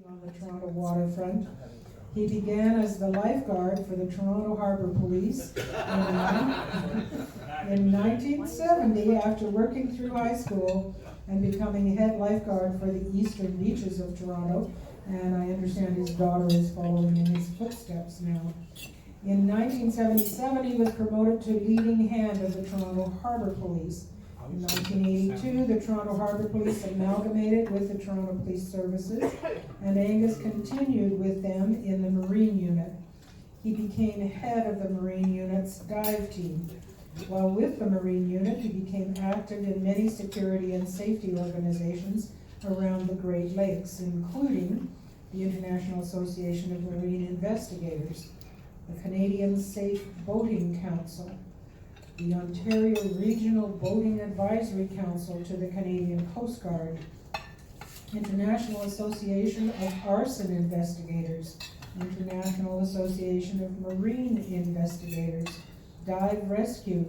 on the Toronto waterfront. He began as the lifeguard for the Toronto Harbour Police in 1970 after working through high school and becoming head lifeguard for the eastern beaches of Toronto. And I understand his daughter is following in his footsteps now. In 1977, he was promoted to leading hand of the Toronto Harbour Police. In 1982, the Toronto Harbour Police amalgamated with the Toronto Police Services, and Angus continued with them in the Marine Unit. He became head of the Marine Unit's dive team. While with the Marine Unit, he became active in many security and safety organizations around the Great Lakes, including the International Association of Marine Investigators, the Canadian Safe Boating Council, the Ontario Regional Boating Advisory Council to the Canadian Coast Guard, International Association of Arson Investigators, International Association of Marine Investigators, Dive Rescue,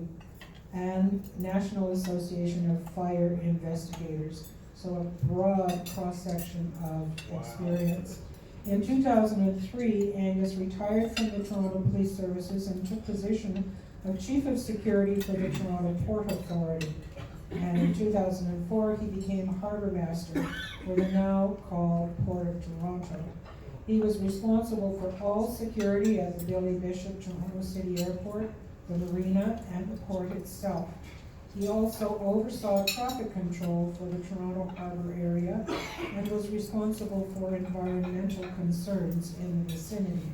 and National Association of Fire Investigators. So a broad cross-section of experience. In 2003, Angus retired from the Toronto Police Services and took position of Chief of Security for the Toronto Port Authority. And in 2004, he became Harbourmaster for the now called Port of Toronto. He was responsible for all security at the Billy Bishop Toronto City Airport, the marina, and the port itself. He also oversaw traffic control for the Toronto Harbour area and was responsible for environmental concerns in the vicinity.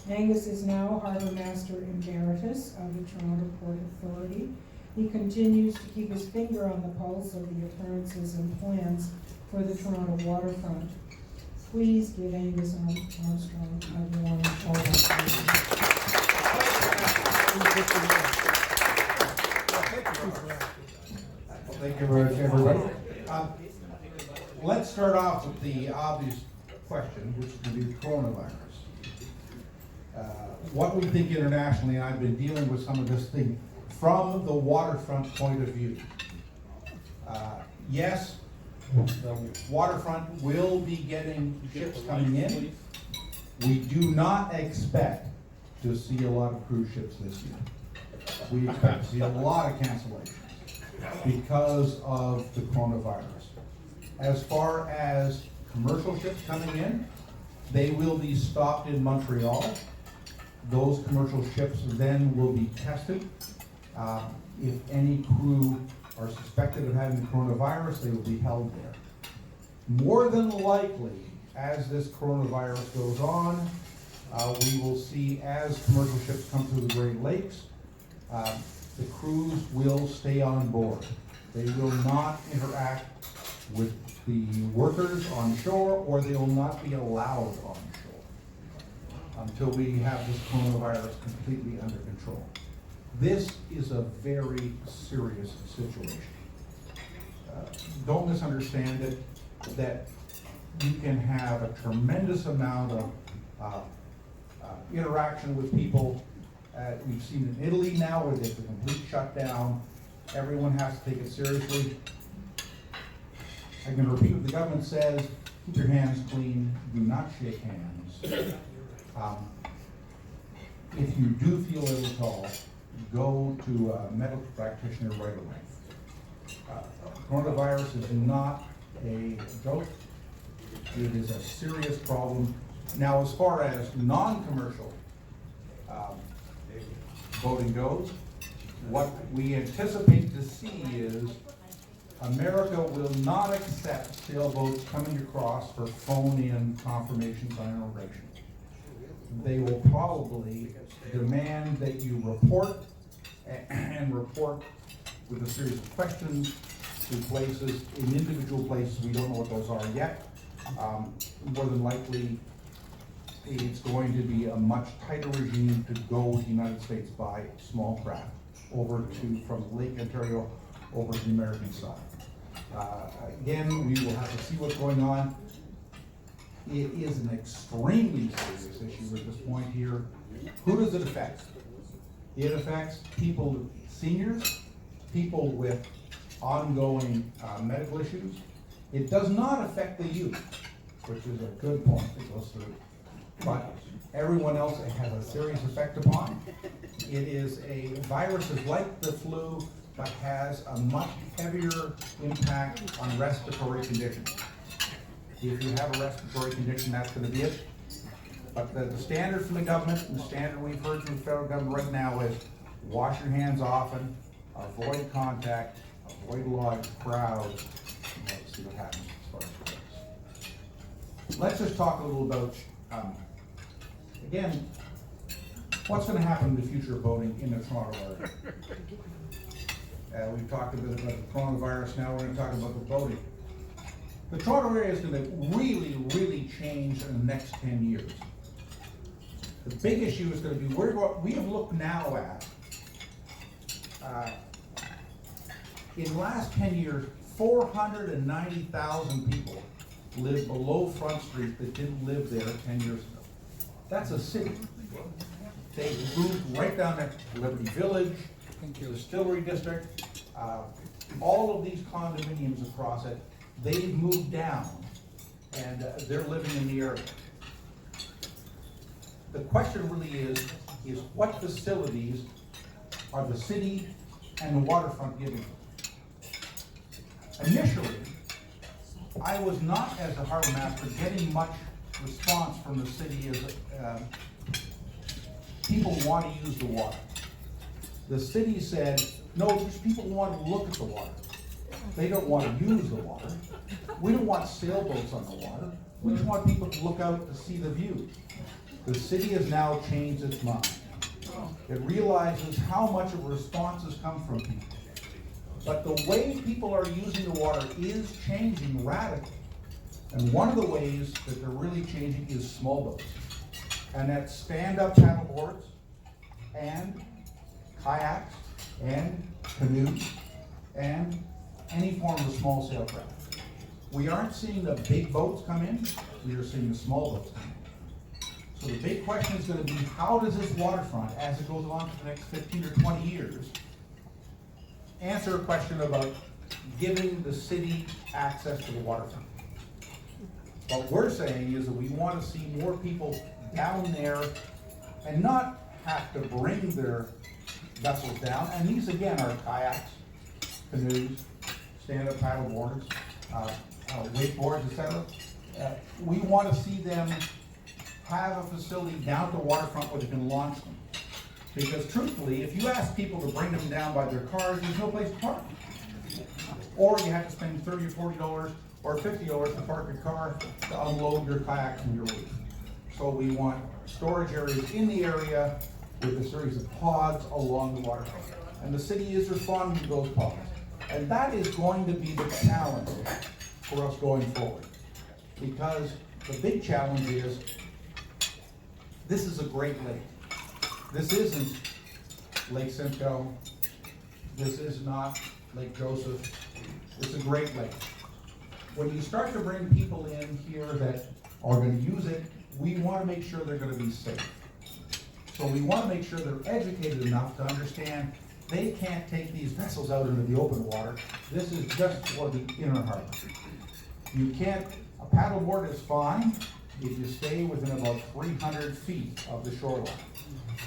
Angus is now Harbourmaster Emeritus of the Toronto Port Authority. He continues to keep his finger on the pulse of the occurrences and plans for the Toronto waterfront. Please give Angus Armstrong a warm welcome. Thank you very much, everybody. Let's start off with the obvious question, which is going to be the coronavirus. What we think internationally, and I've been dealing with some of this thing from the waterfront point of view. Yes, the waterfront will be getting ships coming in. We do not expect to see a lot of cruise ships this year. We expect to see a lot of cancellations because of the coronavirus. As far as commercial ships coming in, they will be stopped in Montreal. Those commercial ships then will be tested. If any crew are suspected of having the coronavirus, they will be held there. More than likely, as this coronavirus goes on, we will see as commercial ships come through the Great Lakes, the crews will stay on board. They will not interact with the workers on shore, or they will not be allowed on shore until we have this coronavirus completely under control. This is a very serious situation. Don't misunderstand it, that you can have a tremendous amount of interaction with people. We've seen in Italy now where there's a complete shutdown. Everyone has to take it seriously. I'm going to repeat what the government says: keep your hands clean, do not shake hands. If you do feel ill at all, go to a medical practitioner right away. Coronavirus is not a joke. It is a serious problem. Now, as far as non-commercial voting goes, what we anticipate to see is America will not accept sailboats coming across for phone-in confirmations on immigration. They will probably demand that you report and report with a series of questions to places, in individual places. We don't know what those are yet. More than likely, it's going to be a much tighter regime to go to the United States by small craft from Lake Ontario over to the American side. Again, we will have to see what's going on. It is an extremely serious issue at this point here. Who does it affect? It affects people, seniors, people with ongoing medical issues. It does not affect the youth. which is a good point that goes through. But everyone else it has a serious effect upon. It is a virus is like the flu, but has a much heavier impact on respiratory conditions. If you have a respiratory condition, that's going to be it. But the standard from the government, and the standard we've heard from the federal government right now is wash your hands often, avoid contact, avoid large crowds, and let's see what happens as far as this. Let's just talk a little about, again, what's going to happen in the future of voting in the Toronto area. We've talked a bit about the coronavirus, now we're going to talk about the voting. The Toronto area is going to really, really change in the next 10 years. The big issue is going to be, we have looked now at, in the last 10 years, 490,000 people live below Front Street that didn't live there 10 years ago. That's a city. They moved right down there to Liberty Village, the Distillery District, all of these condominiums across it, they've moved down and they're living in the area. The question really is what facilities are the city and the waterfront giving them? Initially, I was not, as a harbor master, getting much response from the city as people want to use the water. The city said, no, just people want to look at the water. They don't want to use the water. We don't want sailboats on the water. We just want people to look out to see the view. The city has now changed its mind. It realizes how much of responses come from people. But the way people are using the water is changing radically. And one of the ways that they're really changing is small boats. And that's stand-up paddleboards and kayaks and canoes and any form of small sailcraft. We aren't seeing the big boats come in, we are seeing the small boats come in. So the big question is going to be, how does this waterfront, as it goes on for the next 15 or 20 years, answer a question about giving the city access to the waterfront? What we're saying is that we want to see more people down there and not have to bring their vessels down. And these again are kayaks, canoes, stand-up paddleboards, wakeboards, etc. We want to see them have a facility down at the waterfront where they can launch them. Because truthfully, if you ask people to bring them down by their cars, there's no place to park. Or you have to spend $30 or $40 or $50 to park your car to unload your kayak from your reef. So we want storage areas in the area with a series of pods along the waterfront. And the city is responding to those pods. And that is going to be the challenge for us going forward. Because the big challenge is, this is a great lake. This isn't Lake Simcoe. This is not Lake Joseph. It's a great lake. When you start to bring people in here that are going to use it, we want to make sure they're going to be safe. So we want to make sure they're educated enough to understand they can't take these vessels out into the open water. This is just for the inner harbor. You can't, a paddleboard is fine if you stay within about 300 feet of the shoreline.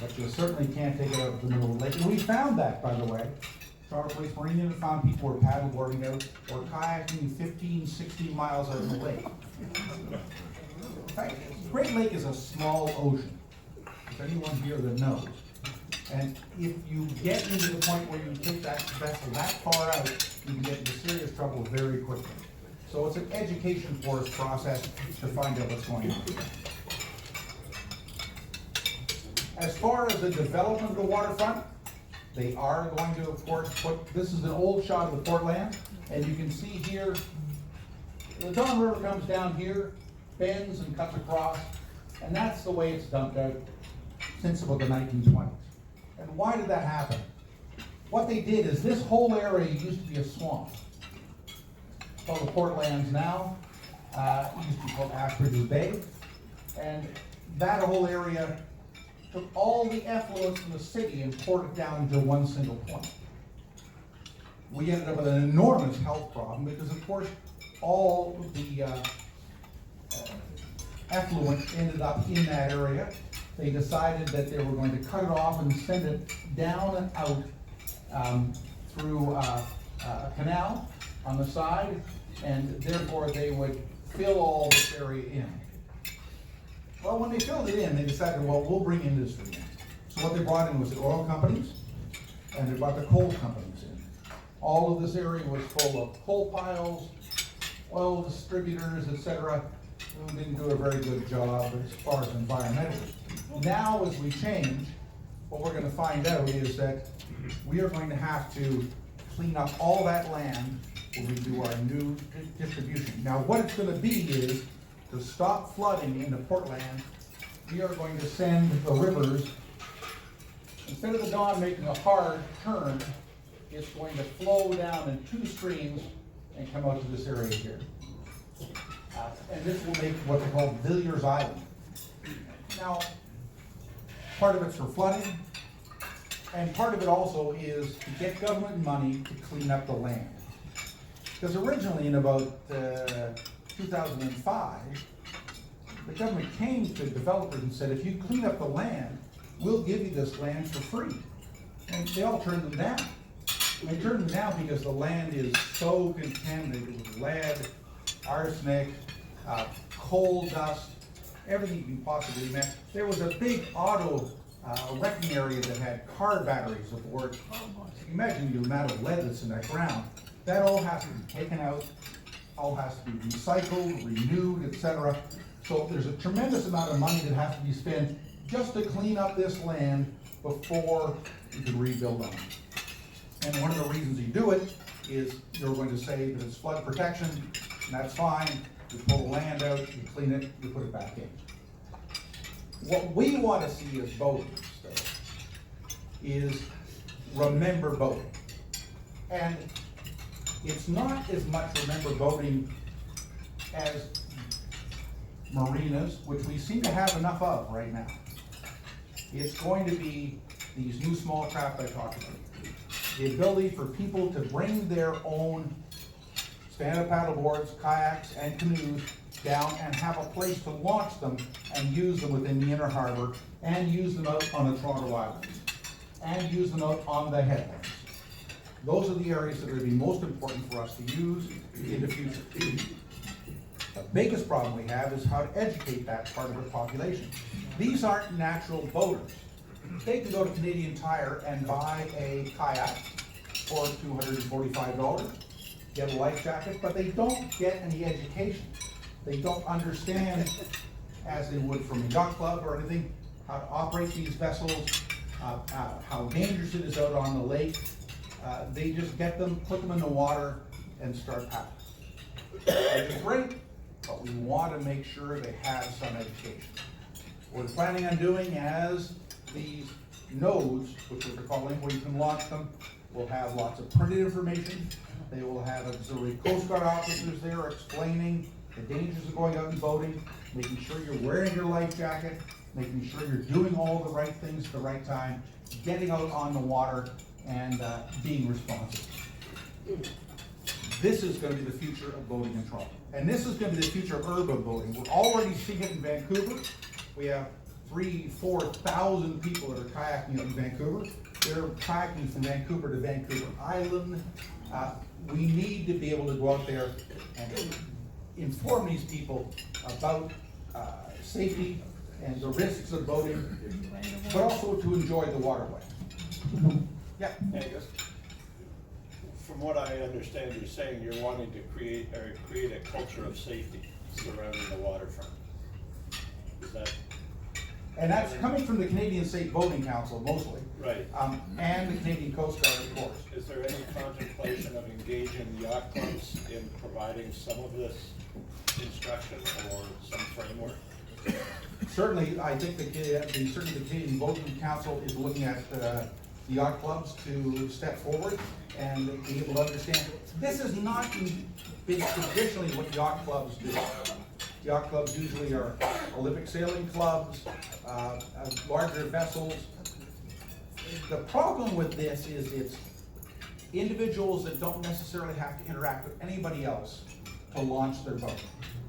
But you certainly can't take it out of the middle of the lake. And we found that, by the way. Toronto Police Marine Unit found people were paddleboarding out or kayaking 15, 16 miles out of the lake. In fact, Great Lake is a small ocean. If anyone here that knows. And if you get into the point where you take that vessel that far out, you can get into serious trouble very quickly. So it's an education for us process to find out what's going on. As far as the development of the waterfront, they are going to, of course, this is an old shot of the Portland, and you can see here, the Don River comes down here, bends and cuts across, and that's the way it's dumped out since about the 1920s. And why did that happen? What they did is this whole area used to be a swamp. It's called the Portlands now. It used to be called Ashbridges Bay. And that whole area took all the effluent from the city and poured it down into one single point. We ended up with an enormous health problem because, of course, all the effluent ended up in that area. They decided that they were going to cut it off and send it down and out through a canal on the side, and therefore they would fill all this area in. Well, when they filled it in, they decided, well, we'll bring industry in. So what they brought in was the oil companies, and they brought the coal companies in. All of this area was full of coal piles, oil distributors, etc., who didn't do a very good job as far as environmental. Now, as we change, what we're going to find out is that we are going to have to clean up all that land when we do our new distribution. Now, what it's going to be is, to stop flooding into Portland, we are going to send the rivers, instead of the Don making a hard turn, it's going to flow down in two streams and come out to this area here. And this will make what they call Villiers Island. Now, part of it's for flooding, and part of it also is to get government money to clean up the land. Because originally, in about 2005, the government came to developers and said, if you clean up the land, we'll give you this land for free. And they all turned them down. And they turned them down because the land is so contaminated with lead, arsenic, coal dust, everything you can possibly imagine. There was a big auto wrecking area that had car batteries aboard. Imagine the amount of lead that's in that ground. That all has to be taken out, all has to be recycled, renewed, etc. So there's a tremendous amount of money that has to be spent just to clean up this land before you can rebuild on it. And one of the reasons you do it is you're going to say that it's flood protection, and that's fine. You pull the land out, you clean it, you put it back in. What we want to see as voters, though, is remember voting. And it's not as much remember voting as marinas, which we seem to have enough of right now. It's going to be these new small craft I talked about. The ability for people to bring their own stand-up paddle boards, kayaks, and canoes down and have a place to launch them and use them within the inner harbor, and use them out on the Toronto Islands, and use them out on the headlands. Those are the areas that are going to be most important for us to use in the future. The biggest problem we have is how to educate that part of our population. These aren't natural boaters. They can go to Canadian Tire and buy a kayak for $245, get a life jacket, but they don't get any education. They don't understand, as they would from a yacht club or anything, how to operate these vessels, how dangerous it is out on the lake. They just get them, put them in the water, and start paddling. Which is great, but we want to make sure they have some education. What we're planning on doing as these nodes, which we're calling, where you can launch them, will have lots of printed information. They will have auxiliary Coast Guard officers there explaining the dangers of going out and boating, making sure you're wearing your life jacket, making sure you're doing all the right things at the right time, getting out on the water, and being responsible. This is going to be the future of boating in Toronto. And this is going to be the future of urban boating. We're already seeing it in Vancouver. We have 3,000-4,000 people that are kayaking in Vancouver. They're kayaking from Vancouver to Vancouver Island. We need to be able to go out there and inform these people about safety and the risks of boating, but also to enjoy the waterway. Yeah. Angus, from what I understand, you're saying you're wanting to create a culture of safety surrounding the waterfront. Is that? And that's coming from the Canadian State Boating Council mostly. Right. And the Canadian Coast Guard, of course. Is there any contemplation of engaging yacht clubs in providing some of this instruction or some framework? Certainly, I think certainly the Canadian Boating Council is looking at the yacht clubs to step forward and be able to understand. This is not been traditionally what yacht clubs do. Yacht clubs usually are Olympic sailing clubs, larger vessels. The problem with this is it's individuals that don't necessarily have to interact with anybody else to launch their boat,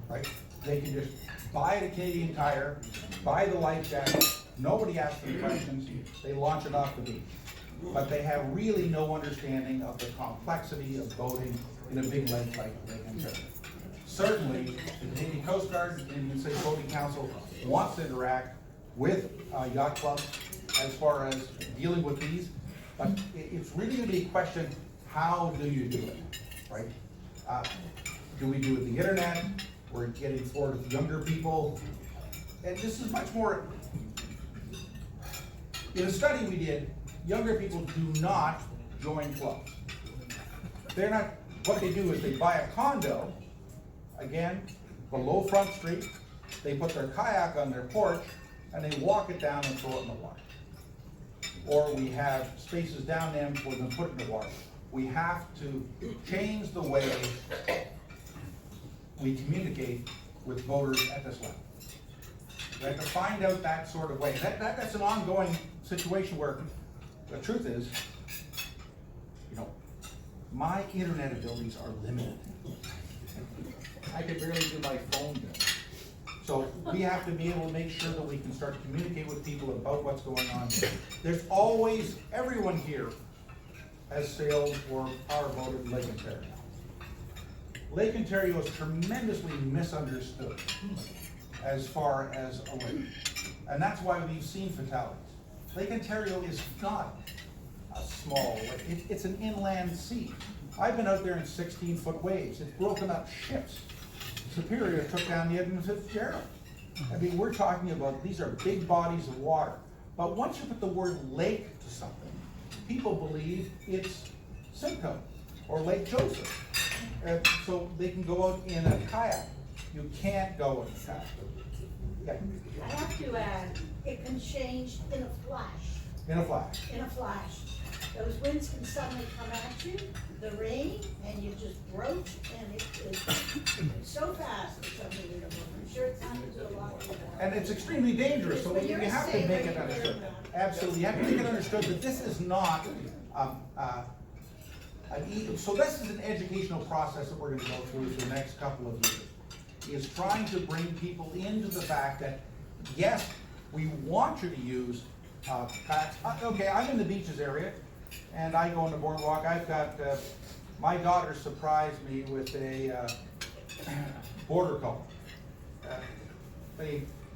right? They can just buy the Canadian Tire, buy the life jacket, nobody asks them questions, they launch it off the beach. But they have really no understanding of the complexity of boating in a big lake like Lake Ontario. Certainly, the Canadian Coast Guard and Indian State Boating Council wants to interact with yacht clubs as far as dealing with these, but it's really gonna be a question, how do you do it, right? Do we do it the internet? We're getting forward with younger people. And this is much more, in a study we did, younger people do not join clubs. They're not, what they do is they buy a condo, again, below Front Street, they put their kayak on their porch, and they walk it down and throw it in the water. Or we have spaces down them for them to put it in the water. We have to change the way we communicate with voters at this level. We have to find out that sort of way. That's an ongoing situation where the truth is, you know, my internet abilities are limited. I can barely do my phone bill. So we have to be able to make sure that we can start to communicate with people about what's going on. There's always, everyone here has sailed or powerboated Lake Ontario. Lake Ontario is tremendously misunderstood as far as a lake. And that's why we've seen fatalities. Lake Ontario is not a small lake, it's an inland sea. I've been out there in 16-foot waves, it's broken up ships. Superior took down the Edmund Fitzgerald. I mean, we're talking about, these are big bodies of water. But once you put the word lake to something, people believe it's Simcoe or Lake Joseph. So they can go out in a kayak. You can't go in a kayak. Yeah. I have to add, it can change in a flash. In a flash. In a flash. Those winds can suddenly come at you, the rain, and you just broach, and it's so fast it's unbelievable. I'm sure it's happened to a lot of people. And it's extremely dangerous, so you have to make it understood. Absolutely, you have to make it understood that this is not, so this is an educational process that we're gonna go through for the next couple of years. Is trying to bring people into the fact that, yes, we want you to use kayaks. Okay, I'm in the beaches area, and I go on the boardwalk. I've got, my daughter surprised me with a border collie.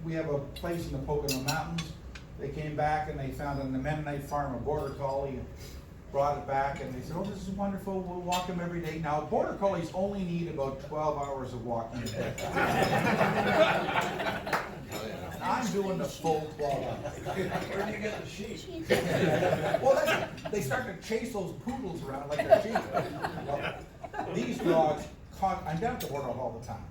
We have a place in the Pocono Mountains. They came back and they found on the Mennonite farm a border collie and brought it back, and they said, oh, this is wonderful, we'll walk him every day. Now, border collies only need about 12 hours of walking a day. I'm doing the full 12 hours. Where do you get the sheep? Well, they start to chase those poodles around like they're sheep. Well, these dogs, I'm down at the border all the time.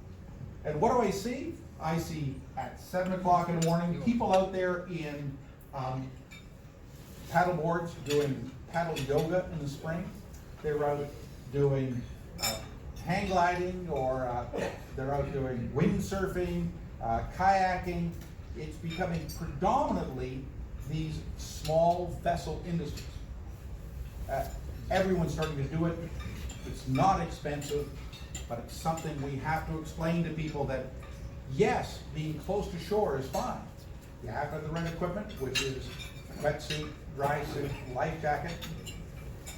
And what do I see? I see at 7 o'clock in the morning, people out there in paddle boards doing paddle yoga in the spring. They're out doing hang gliding, or they're out doing windsurfing, kayaking. It's becoming predominantly these small vessel industries. Everyone's starting to do it. It's not expensive, but it's something we have to explain to people that, yes, being close to shore is fine. You have to have the right equipment, which is wetsuit, dry suit, life jacket,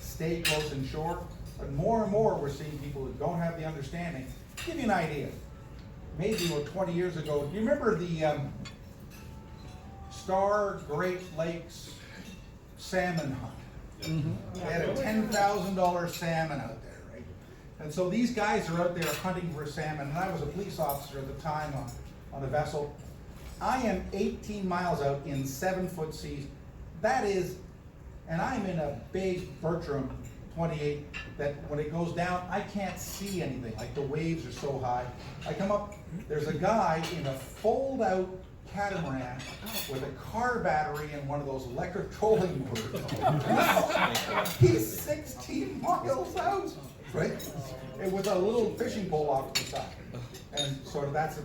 stay close in shore. But more and more we're seeing people that don't have the understanding. To give you an idea, maybe 20 years ago, do you remember the Star Great Lakes salmon hunt? Mm-hmm. They had a $10,000 salmon out there, right? And so these guys are out there hunting for salmon, and I was a police officer at the time on a vessel. I am 18 miles out in 7-foot seas. That is, and I'm in a big Bertram 28 that when it goes down, I can't see anything, like the waves are so high. I come up, there's a guy in a fold-out catamaran with a car battery and one of those electric trolling motors. He's 16 miles out, right? And with a little fishing pole off to the side. And sort of that's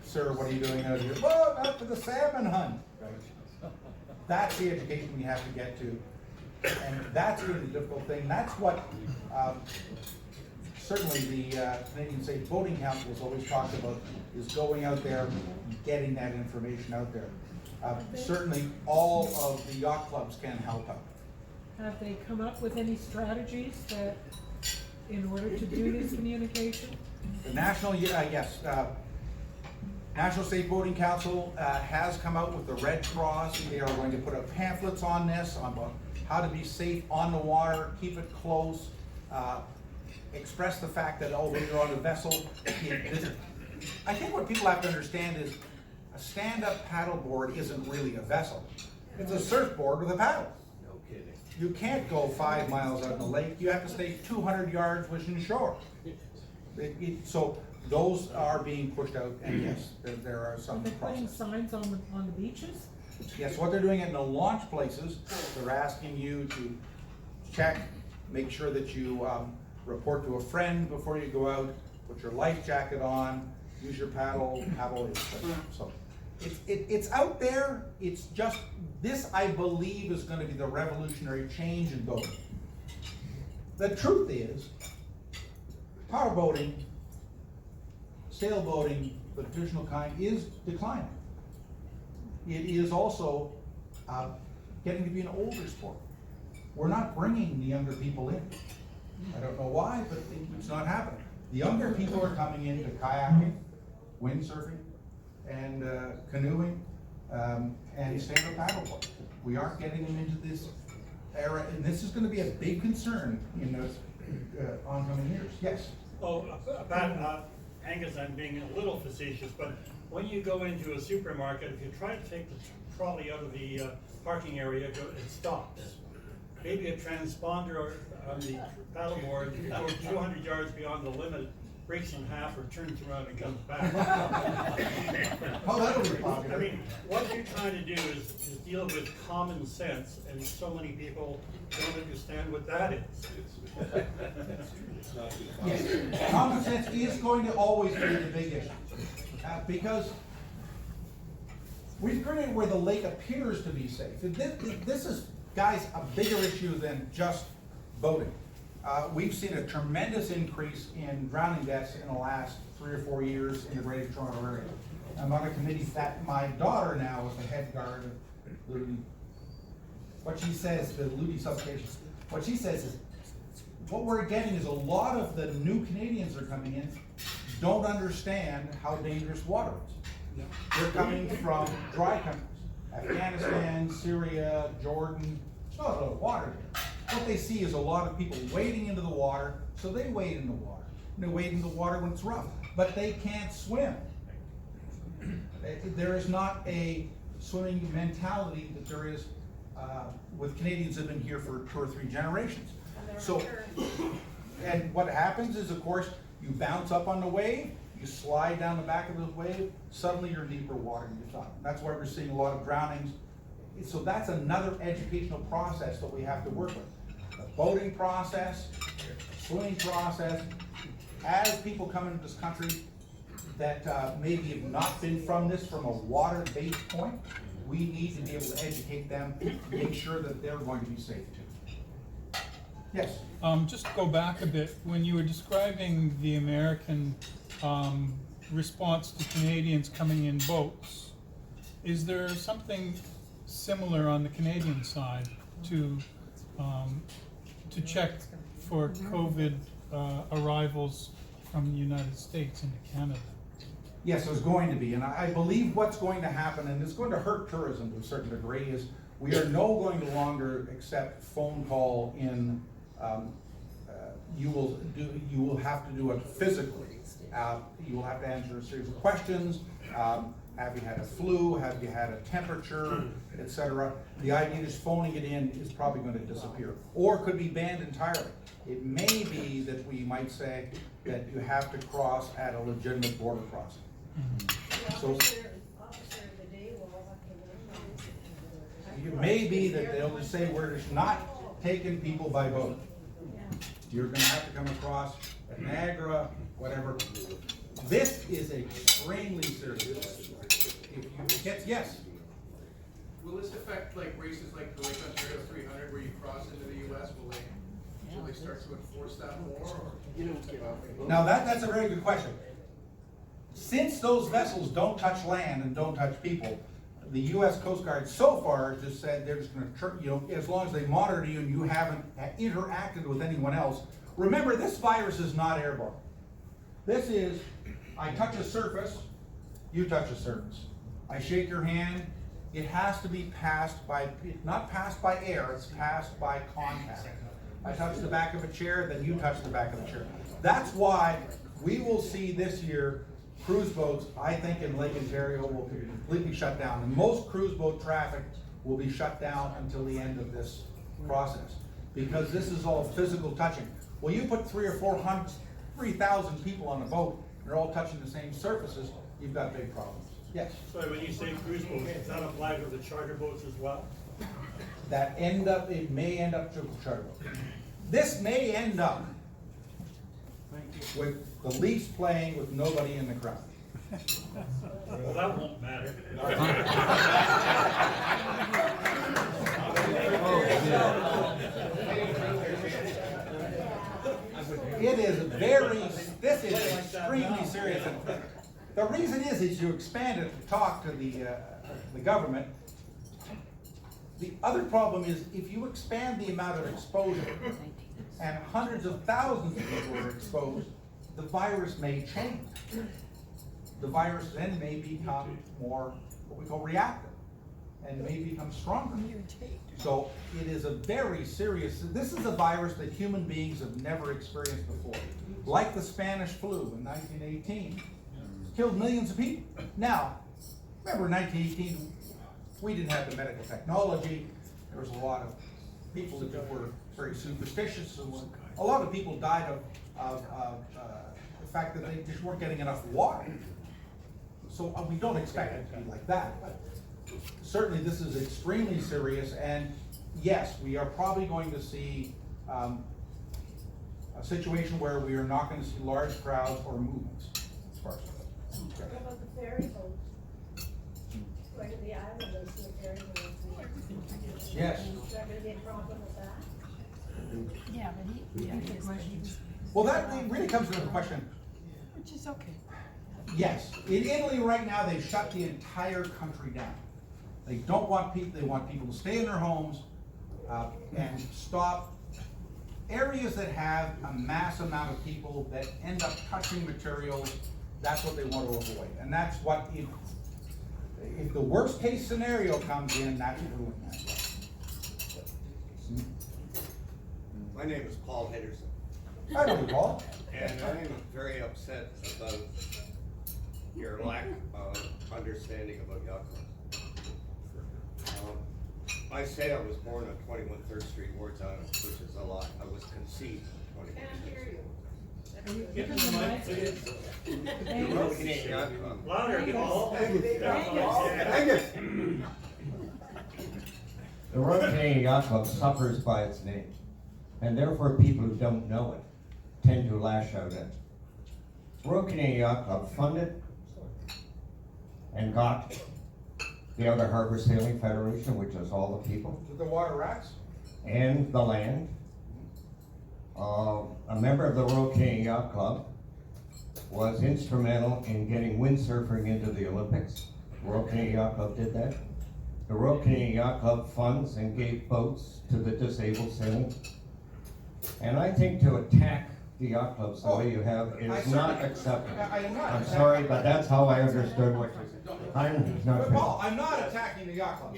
sir, what are you doing out here? Well, out for the salmon hunt. Right? That's the education we have to get to. And that's really the difficult thing. That's what certainly the Canadian Safe Boating Council has always talked about is going out there, and getting that information out there. Certainly, all of the yacht clubs can help out. Have they come up with any strategies that, in order to do this communication? The National, yes, National Safe Boating Council has come out with the Red Cross. They are going to put up pamphlets on this, on how to be safe on the water, keep it close, express the fact that, oh, when you're on a vessel, I think what people have to understand is a stand-up paddleboard isn't really a vessel. It's a surfboard with a paddle. No kidding. You can't go 5 miles out in the lake. You have to stay 200 yards within shore. So those are being pushed out, and yes, there are some Are they putting processes. signs on the beaches? Yes, what they're doing in the launch places, they're asking you to check, make sure that you report to a friend before you go out, put your life jacket on, use your paddle, etc. So it's out there. It's just this, I believe, is going to be the revolutionary change in boating. The truth is, powerboating, sailboating, the traditional kind, is declining. It is also getting to be an older sport. We're not bringing the younger people in. I don't know why, but it's not happening. The younger people are coming into kayaking, windsurfing, and canoeing, and stand-up paddleboard. We aren't getting them into this era, and this is going to be a big concern in the oncoming years. Yes? Oh, about Angus, I'm being a little facetious, but when you go into a supermarket, if you try to take the trolley out of the parking area, it stops. Maybe a transponder on the paddleboard, if you go 200 yards beyond the limit, breaks in half or turns around and comes back. Oh, that'll be popular. I mean, what you're trying to do is deal with common sense, and so many people don't understand what that is. It's not too Yes, common sense is going to always be the big issue. Because we've created where the lake appears to be safe. This is, guys, a bigger issue than just boating. We've seen a tremendous increase in drowning deaths in the last 3 or 4 years in the Greater Toronto area. I'm on a committee that my daughter now is the head guard of Ludi. What she says, the Ludi substation, what she says is, what we're getting is a lot of the new Canadians that are coming in don't understand how dangerous water is. They're coming from dry countries, Afghanistan, Syria, Jordan. There's not a lot of water here. What they see is a lot of people wading into the water, so they wade in the water. And they wade in the water when it's rough, but they can't swim. There is not a swimming mentality that there is with Canadians that have been here for 2 or 3 generations. So, and what happens is, of course, you bounce up on the wave, you slide down the back of the wave, suddenly you're in deeper water than you thought. That's why we're seeing a lot of drownings. So that's another educational process that we have to work with. The boating process, swimming process. As people come into this country that maybe have not been from a water-based point, we need to be able to educate them, make sure that they're going to be safe too. Yes? Just to go back a bit, when you were describing the American response to Canadians coming in boats, is there something similar on the Canadian side to check for COVID arrivals from the United States into Canada? Yes, there's going to be, and I believe what's going to happen, and it's going to hurt tourism to a certain degree, is we are no longer accept phone call in. You will have to do it physically. You will have to answer a series of questions. Have you had a flu? Have you had a temperature, etc.? The idea is phoning it in is probably going to disappear, or could be banned entirely. It may be that we might say that you have to cross at a legitimate border crossing. So Officer of the day will it may be that they'll just say we're just not taking people by boat. You're going to have to come across at Niagara, whatever. This is extremely serious. If you get, yes. Will this affect like races like the Lake Ontario 300 where you cross into the US? Will they? Will they start to enforce that more, or? Now, that's a very good question. Since those vessels don't touch land and don't touch people, the US Coast Guard so far just said they're just gonna, as long as they monitor you and you haven't interacted with anyone else. Remember, this virus is not airborne. This is, I touch a surface, you touch a surface. I shake your hand, it has to be passed by, not passed by air, it's passed by contact. I touch the back of a chair, then you touch the back of the chair. That's why we will see this year cruise boats, I think in Lake Ontario, will be completely shut down. And most cruise boat traffic will be shut down until the end of this process, because this is all physical touching. Well, you put 3,000 people on a boat, they're all touching the same surfaces, you've got big problems. Yes? So when you say cruise boats, does that apply to the charter boats as well? It may end up to charter boat. This may end up with the Leafs playing with nobody in the crowd. Well, that won't matter. It is this is extremely serious. The reason is you expand it to talk to the government. The other problem is if you expand the amount of exposure and hundreds of thousands of people are exposed, the virus may change. The virus then may become more, what we call reactive, and may become stronger. So it is a very serious, this is a virus that human beings have never experienced before. Like the Spanish flu in 1918, killed millions of people. Now, remember in 1918, we didn't have the medical technology. There was a lot of people that were very superstitious. A lot of people died of the fact that they just weren't getting enough water. So we don't expect it to be like that. But certainly this is extremely serious, and yes, we are probably going to see a situation where we are not going to see large crowds or movements. As far as What about the ferry boats? Going to the island, those the ferry boats. yes. Is there gonna be a problem with that? Yeah, but he was, Well, that really comes to the question. which is okay. Yes, in Italy right now, they've shut the entire country down. They don't want people, they want people to stay in their homes and stop areas that have a mass amount of people that end up touching materials. That's what they want to avoid. And that's what, if the worst case scenario comes in, that's what we're looking at. My name is Paul Henderson, I know you, Paul. and I'm very upset about your lack of understanding about yacht clubs. I say I was born on 21 3rd Street, Wards Island, which is a lie. I was conceived on 21 3rd Street. Get in the mic, please. The Royal Canadian Yacht Club. Louder, Paul. The Royal Canadian Yacht Club suffers by its name, and therefore people who don't know it tend to lash out at it. Royal Canadian Yacht Club funded and got the Outer Harbour Sailing Federation, which is all the people, The water rats? and the land. A member of the Royal Canadian Yacht Club was instrumental in getting windsurfing into the Olympics. The Royal Canadian Yacht Club did that. The Royal Canadian Yacht Club funds and gave boats to the disabled sailing. And I think to attack the yacht clubs the way you have I is not certainly- acceptable. I am not I'm attacking- sorry, but that's how I understood what you said. I'm not. But Paul, I'm not attacking the yacht club.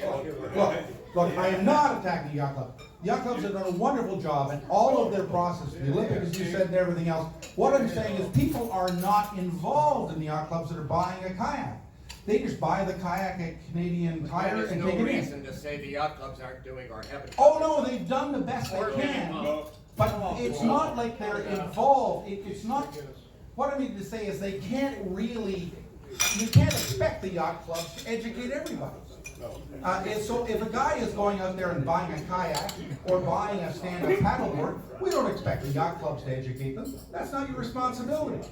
Look, I am not attacking the yacht club. The yacht clubs have done a wonderful job in all of their process, the Olympics, as you said, and everything else. What I'm saying is people are not involved in the yacht clubs that are buying a kayak. They just buy the kayak at Canadian Tire There's and no take it in. reason to say the yacht clubs aren't doing or haven't. Oh, no, they've done the best they can, but it's not like they're involved, it's not, what I mean to say is they can't really, you can't expect the yacht clubs to educate everybody. And so if a guy is going out there and buying a kayak or buying a stand-up paddleboard, we don't expect the yacht clubs to educate them. That's not your responsibility.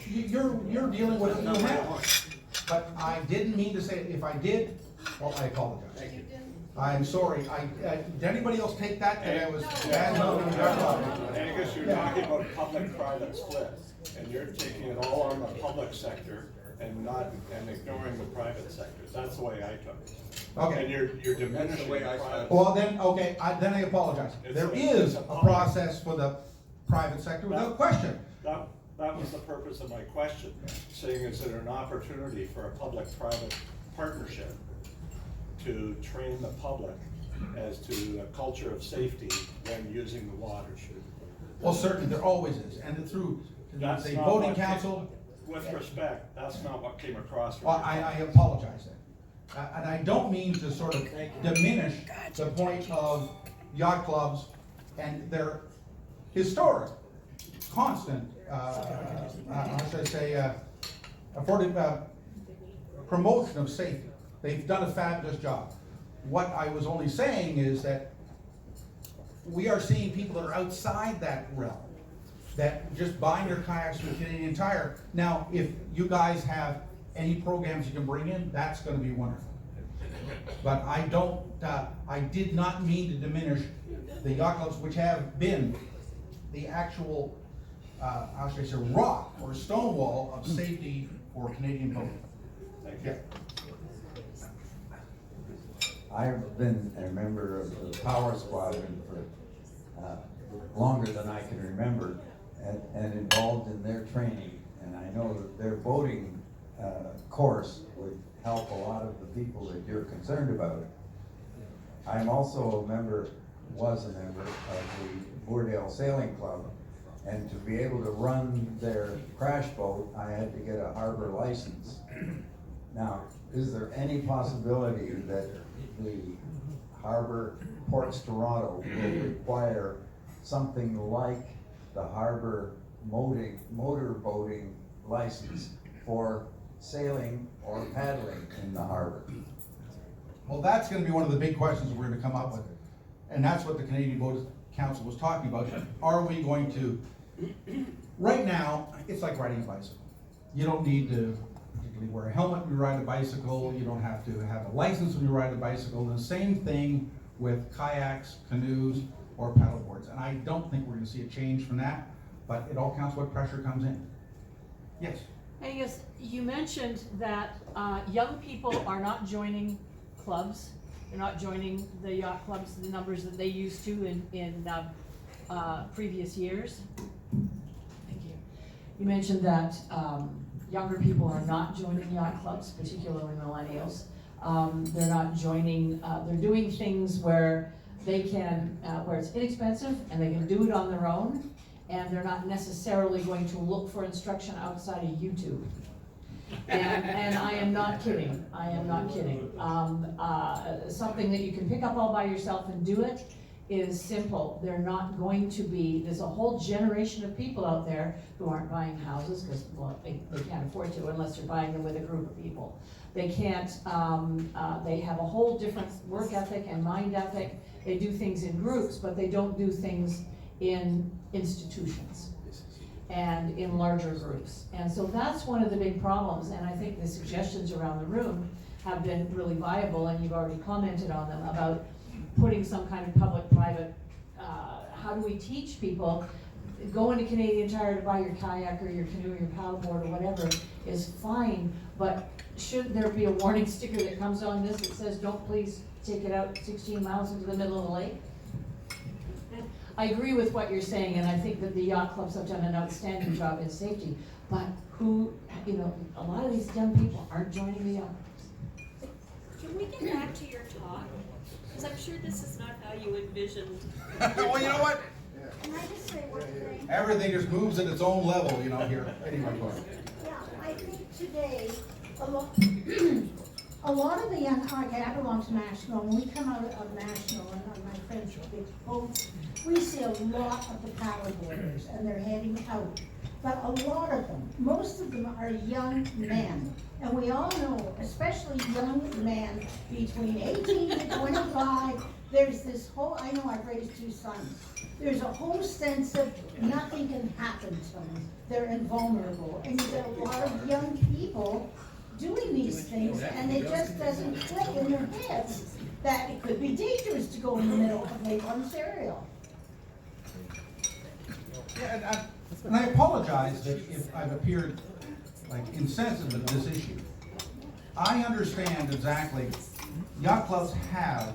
You're dealing with it you have. But I didn't mean to say, if I did, well, I apologize. I'm sorry, did anybody else take that I was? Angus, you're talking about public-private split, and you're taking it all on the public sector and ignoring the private sector. That's the way I took it. Okay. And you're diminishing the private. Well, then, okay, then I apologize. There is a process for the private sector without question. That was the purpose of my question, saying is there an opportunity for a public-private partnership to train the public as to a culture of safety when using the water? Well, certainly, there always is, and through, That's say, not voting what council. With respect, that's not what came across. from Well, your I comment. apologize then. And I don't mean to sort of diminish the point of yacht clubs and their historic, constant, how should I say, promotion of safety. They've done a fabulous job. What I was only saying is that we are seeing people that are outside that realm, that just buying their kayaks from Canadian Tire. Now, if you guys have any programs you can bring in, that's gonna be wonderful. But I did not mean to diminish the yacht clubs, which have been the actual, how should I say, rock or stone wall of safety for Canadian boating. Thank you. I've been a member of the Power Squadron for longer than I can remember, and involved in their training. And I know that their boating course would help a lot of the people that you're concerned about. I'm also was a member of the Moordale Sailing Club, and to be able to run their crash boat, I had to get a harbor license. Now, is there any possibility that the Harbor PortsToronto will require something like the harbor motor boating license for sailing or paddling in the harbor? Well, that's gonna be one of the big questions we're gonna come up with. And that's what the Canadian Boat Council was talking about. Are we going to, right now, it's like riding a bicycle. You don't need to particularly wear a helmet when you ride a bicycle. You don't have to have a license when you ride a bicycle. And the same thing with kayaks, canoes, or paddleboards. And I don't think we're gonna see a change from that, but it all counts what pressure comes in. Yes? Angus, you mentioned that young people are not joining clubs. They're not joining the yacht clubs, the numbers that they used to in previous years. Thank you. You mentioned that younger people are not joining yacht clubs, particularly millennials. They're not joining, they're doing things where they can, where it's inexpensive and they can do it on their own, and they're not necessarily going to look for instruction outside of YouTube. And I am not kidding, I am not kidding. Something that you can pick up all by yourself and do it is simple. They're not going to be, there's a whole generation of people out there who aren't buying houses because, well, they can't afford to unless they're buying them with a group of people. They can't, they have a whole different work ethic and mind ethic. They do things in groups, but they don't do things in institutions and in larger groups. And so that's one of the big problems, and I think the suggestions around the room have been really viable, and you've already commented on them about putting some kind of public-private, how do we teach people, going to Canadian Tire to buy your kayak or your canoe or your paddleboard or whatever is fine, but should there be a warning sticker that comes on this that says, don't please take it out 16 miles into the middle of the lake? I agree with what you're saying, and I think that the yacht clubs have done an outstanding job in safety, but who, you know, a lot of these young people aren't joining the yacht clubs. Can we get back to your talk? Because I'm sure this is not how you envisioned. Well, you know what? Can I just say one thing? Everything just moves at its own level, you know, here. Anyway, go ahead. Yeah, I think today, a lot of the young, I belong to National, when we come out of National, and my friends with big boats, we see a lot of the paddleboarders, and they're heading out. But a lot of them, most of them are young men. And we all know, especially young men between 18 to 25, there's this whole, I know I've raised 2 sons, there's a whole sense of nothing can happen to them. They're invulnerable. And you get a lot of young people doing these things, and it just doesn't click in their heads. that it could be dangerous to go in the middle of Lake Ontario. Yeah, and I apologize that if I've appeared like insensitive to this issue. I understand exactly, yacht clubs have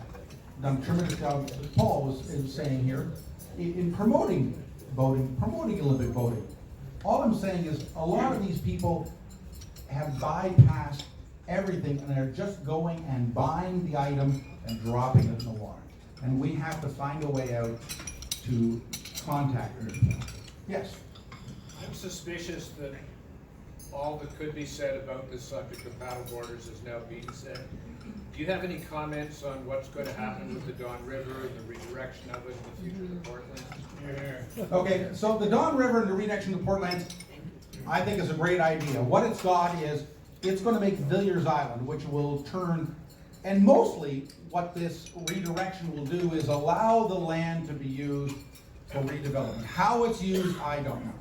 done a tremendous job, as Paul was saying here, in promoting boating, promoting Olympic boating. All I'm saying is, a lot of these people have bypassed everything and they're just going and buying the item and dropping it in the water. And we have to find a way out to contact them. Yes? I'm suspicious that all that could be said about this subject of paddleboarders is now being said. Do you have any comments on what's going to happen with the Don River and the redirection of it in the future of the Portland? Okay, so the Don River and the redirection of the Portlands, I think is a great idea. What it's got is, it's going to make Villiers Island, which will turn, and mostly what this redirection will do is allow the land to be used for redevelopment. How it's used, I don't know.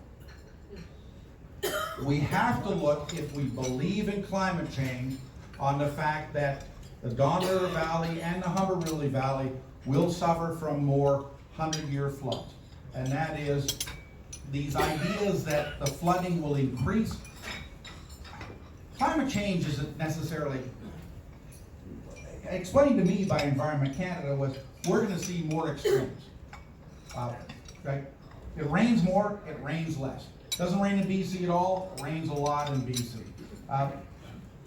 We have to look, if we believe in climate change, on the fact that the Don River Valley and the Humber Valley will suffer from more 100-year floods. And that is these ideas that the flooding will increase. Climate change isn't necessarily, explained to me by Environment Canada was, we're going to see more extremes. Right? It rains more, it rains less. Doesn't rain in BC at all, it rains a lot in BC.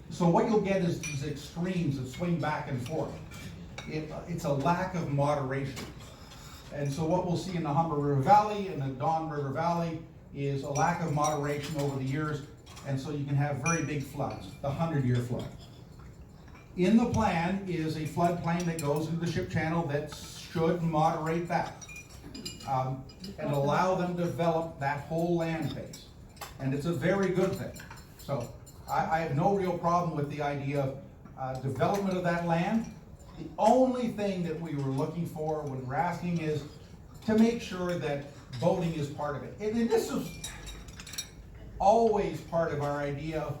So what you'll get is these extremes that swing back and forth. It's a lack of moderation. And so what we'll see in the Humber River Valley and the Don River Valley is a lack of moderation over the years, and so you can have very big floods, the 100-year flood. In the plan is a floodplain that goes into the ship channel that should moderate that. And allow them to develop that whole land base. And it's a very good thing. So I have no real problem with the idea of development of that land. The only thing that we were looking for when we're asking is to make sure that boating is part of it. And this is always part of our idea of,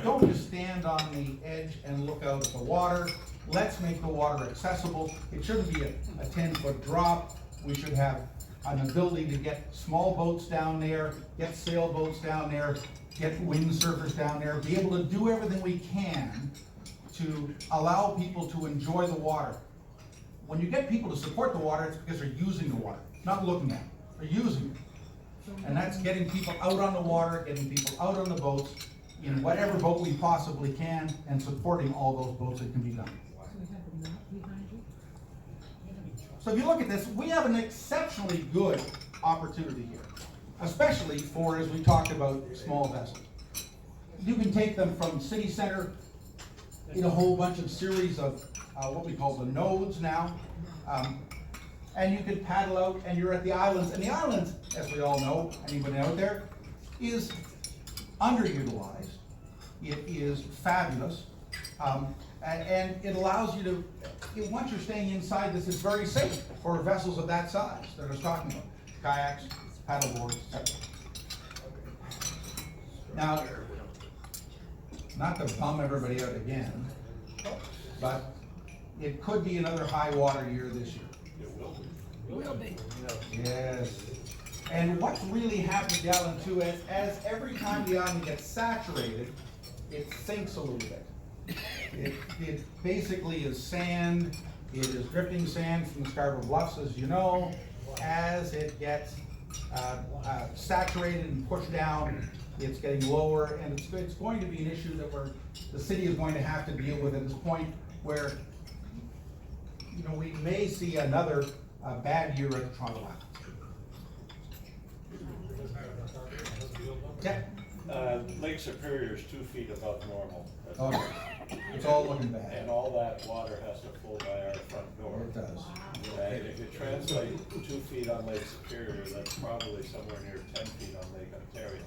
don't just stand on the edge and look out at the water. Let's make the water accessible. It shouldn't be a 10-foot drop. We should have an ability to get small boats down there, get sailboats down there, get windsurfers down there, be able to do everything we can to allow people to enjoy the water. When you get people to support the water, it's because they're using the water, not looking at it. They're using it. And that's getting people out on the water, getting people out on the boats, in whatever boat we possibly can, and supporting all those boats that can be done. So if you look at this, we have an exceptionally good opportunity here, especially for, as we talked about, small vessels. You can take them from city center in a whole bunch of series of what we call the nodes now, and you can paddle out and you're at the islands. And the islands, as we all know, anybody out there, is underutilized. It is fabulous. And it allows you to, once you're staying inside this, it's very safe for vessels of that size that I was talking about. Kayaks, paddleboards, etc. Now, not to bum everybody out again, but it could be another high water year this year. It will be. Will be. Yes. And what's really happening down into it, as every time the island gets saturated, it sinks a little bit. It basically is sand. It is drifting sand from the Scarborough Bluffs, as you know. As it gets saturated and pushed down, it's getting lower, and it's going to be an issue that the city is going to have to deal with at this point, where we may see another bad year at the Toronto Island. Yeah. Lake Superior is 2 feet above normal. Okay. It's all looking bad. And all that water has to flow by our front door. It does. And if you translate 2 feet on Lake Superior, that's probably somewhere near 10 feet on Lake Ontario.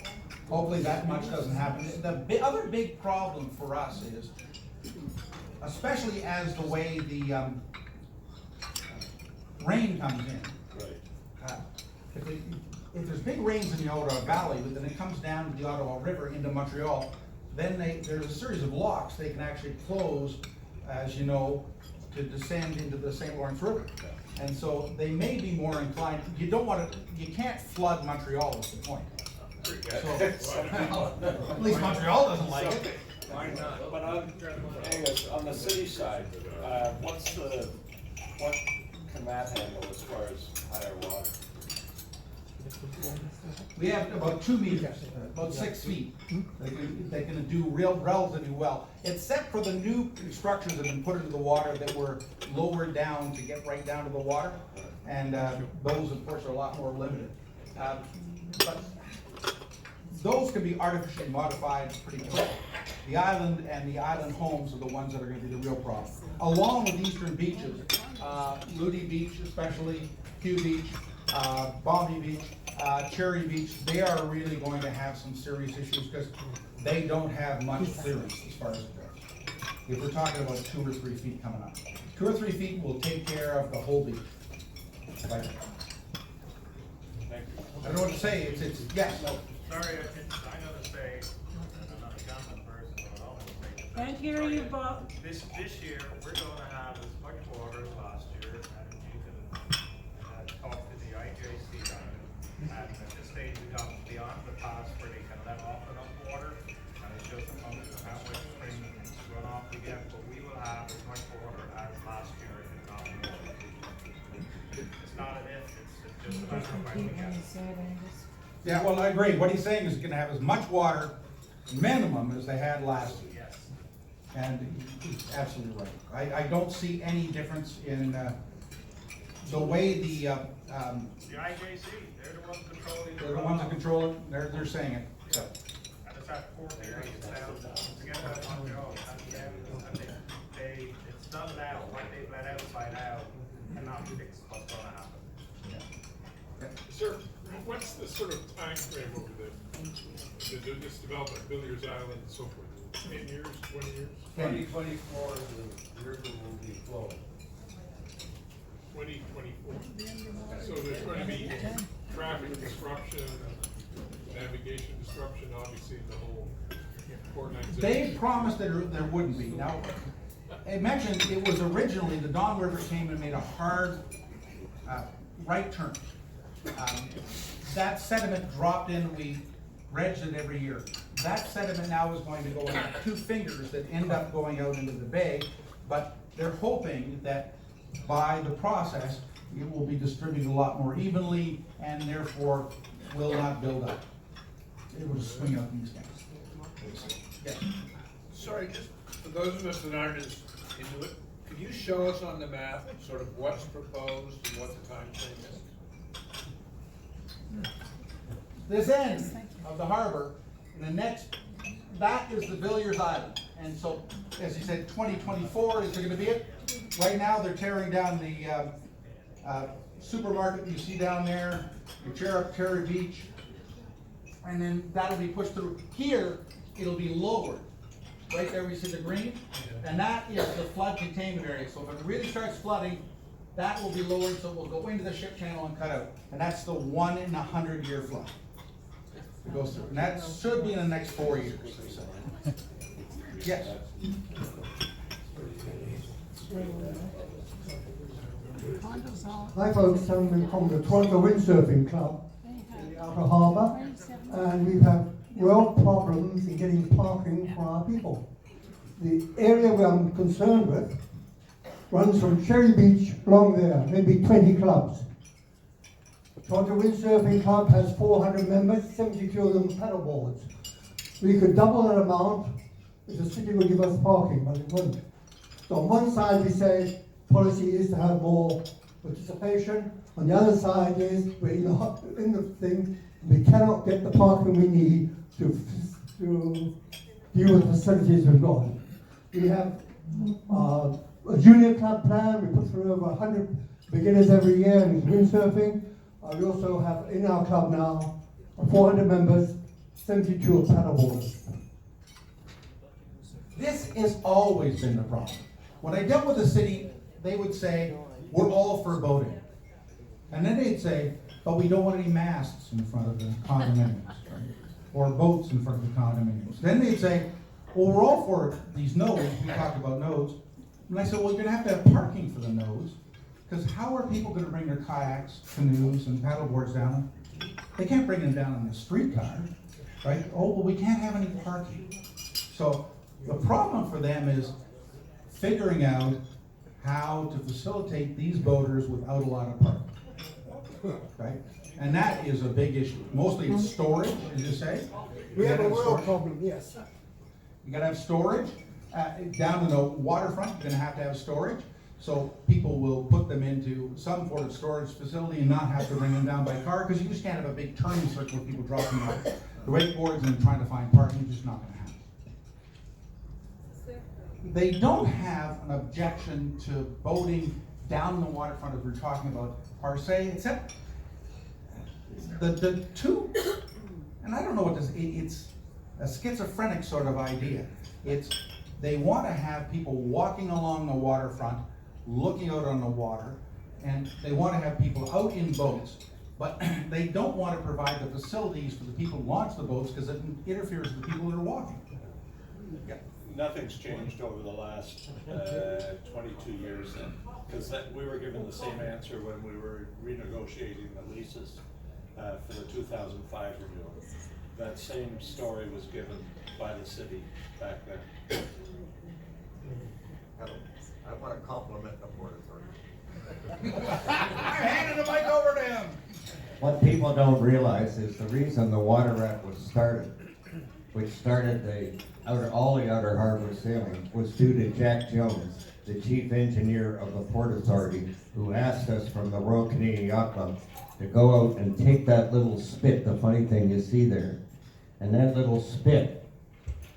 Hopefully that much doesn't happen. The other big problem for us is, especially as the way the rain comes in. Right. If there's big rains in the Ottawa Valley, but then it comes down to the Ottawa River into Montreal, then there's a series of locks they can actually close, as you know, to descend into the St. Lawrence River. And so they may be more inclined, you don't want to, you can't flood Montreal is the point. So, at least Montreal doesn't like it. Why not? But Angus, on the city side, what can that handle as far as higher water? We have about 2 meters, about 6 feet. They can do relatively well, except for the new structures that have been put into the water that were lowered down to get right down to the water. And those, of course, are a lot more limited. But those can be artificially modified pretty quick. The island and the island homes are the ones that are going to be the real problem. Along with eastern beaches, Moody Beach especially, Kew Beach, Balmy Beach, Cherry Beach, they are really going to have some serious issues because they don't have much clearance as far as it goes. If we're talking about 2 or 3 feet coming up. 2 or 3 feet will take care of the whole beach. Like, Thank you. I don't know what to say, it's yes. Sorry, I'm gonna say, and I'm not a government person, but I'll say. Can't hear you, Bob. This year, we're gonna have as much water as last year, and you can talk to the IJC on it. And at this stage, we got beyond the pass where they can let off enough water, and it's just a function of how much spring runoff we get, but we will have as much water as last year, if not more. It's not an if, it's just a matter of when we get it. Yeah, well, I agree. What he's saying is going to have as much water minimum as they had last year. Yes. And he's absolutely right. I don't see any difference in the way the The IJC, they're the ones controlling the they're the ones that control it. They're saying it. So. And it's at 4 areas now, forget about Montreal, and it's done now, what they've let out by now, cannot fix what's gonna happen. Sir, what's the sort of time frame over this development, Villiers Island and so forth? 10 years, 20 years? 2024, the river will be flowing. 2024. So there's going to be traffic disruption, navigation disruption, obviously, in the whole port line. They promised that there wouldn't be. Now, I mentioned it was originally, the Don River came and made a hard right turn. That sediment dropped in, we dredged it every year. That sediment now is going to go in 2 fingers that end up going out into the bay, but they're hoping that by the process, it will be distributed a lot more evenly and therefore will not build up. It will just swing out these guys. Yeah. Sorry, just for those of us that aren't as into it, could you show us on the map sort of what's proposed and what the time frame is? This end of the harbor, and the next, that is the Villiers Island. And so, as you said, 2024 is going to be it. Right now, they're tearing down the supermarket you see down there, your Cherry Beach, and then that'll be pushed through. Here, it'll be lowered. Right there, we see the green, and that is the flood containment area. So if it really starts flooding, that will be lowered, so it will go into the ship channel and cut out. And that's the 1 in 100-year flood. It goes through, and that should be in the next 4 years. Yes. Hi folks, I'm from the Toronto Windsurfing Club in the Outer Harbour, and we've had real problems in getting parking for our people. The area where I'm concerned with runs from Cherry Beach along there, maybe 20 clubs. Toronto Windsurfing Club has 400 members, 72 of them paddleboards. We could double that amount if the city would give us parking, but it wouldn't. So on one side we say policy is to have more participation. On the other side is we're in the thing, we cannot get the parking we need to deal with the facilities we've got. We have a junior club plan. We put through over 100 beginners every year in windsurfing. We also have in our club now 400 members, 72 are paddleboarders. This has always been the problem. When I dealt with the city, they would say, we're all for boating. And then they'd say, but we don't want any masts in front of the condominiums, or boats in front of the condominiums. Then they'd say, well, we're all for these nodes, we talked about nodes, And I said, well, you're gonna have to have parking for the nose, because how are people gonna bring their kayaks, canoes, and paddleboards down? They can't bring them down in a streetcar, right? Oh, well, we can't have any parking. So the problem for them is figuring out how to facilitate these boaters without a lot of parking, right? And that is a big issue. Mostly it's storage, as you say. We have a real storage. problem, yes. You gotta have storage. Down in the waterfront, you're gonna have storage. So people will put them into some sort of storage facility and not have to bring them down by car, because you just can't have a big turning circle of people dropping off the wakeboards and trying to find parking. It's just not gonna happen. They don't have an objection to boating down in the waterfront as we're talking about per se, except the two, and I don't know what this, it's a schizophrenic sort of idea. They want to have people walking along the waterfront, looking out on the water, and they want to have people out in boats, but they don't want to provide the facilities for the people who launch the boats because it interferes with the people that are walking. Yeah, nothing's changed over the last 22 years then, because we were given the same answer when we were renegotiating the leases for the 2005 renewal. That same story was given by the city back then. I want to compliment the Port Authority. I'm handing the mic over to him. What people don't realize is the reason the water rat was started, which started all the outer harbor sailing, was due to Jack Jones, the chief engineer of the Port Authority, who asked us from the Royal Canadian Yacht Club to go out and take that little spit, the funny thing you see there. And that little spit